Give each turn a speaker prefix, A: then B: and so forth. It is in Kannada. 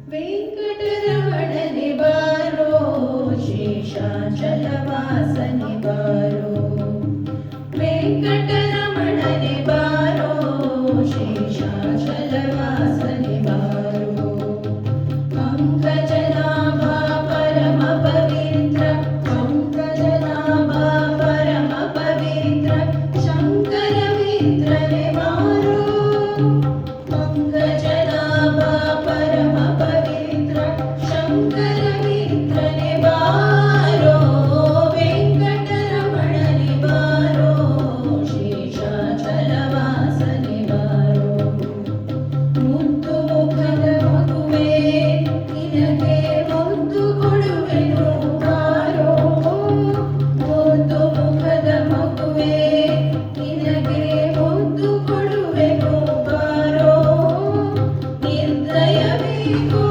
A: ವೆಂಕಟರಮಣನೆ ಬಾರೋ ಶೇಷಾಚಲವಾಸನೆ ಬಾರೋ ವೆಂಕಟರಮಣನೆ ಬಾರೋ ಶೇಷಾಚಲವಾಸನೆ ಬಾರೋ ಪಂಕಜನಾಭ ಪರಮ ಪವಿತ್ರ ಪಂಕಜನಾಭ ಪರಮ ಪವಿತ್ರ ಶಂಕರ ಮಿತ್ರನೆ ಬಾರೋ ಪಂಕಜನಾಭ ಪರಮ ಪವಿತ್ರ ಶಂಕರ ಮಿತ್ರನೆ ಬಾರೋ ವೆಂಕಟರಮಣನೆ ಬಾರೋ ಶೇಷಾಚಲವಾಸನೆ ಬಾರೋ ಮುದ್ದು ಮುಖದ ಮಗುವೆ ನಿನಗೆ ಮುದ್ದು ಕೊಡುವೆನು ಬಾರೋ ಮುದ್ದು ಮುಖದ ಮಗುವೆ ನಿನಗೆ ಮುದ್ದು ಕೊಡುವೆನು ಬಾರೋ ನಿರ್ದಯ ಬೇಕು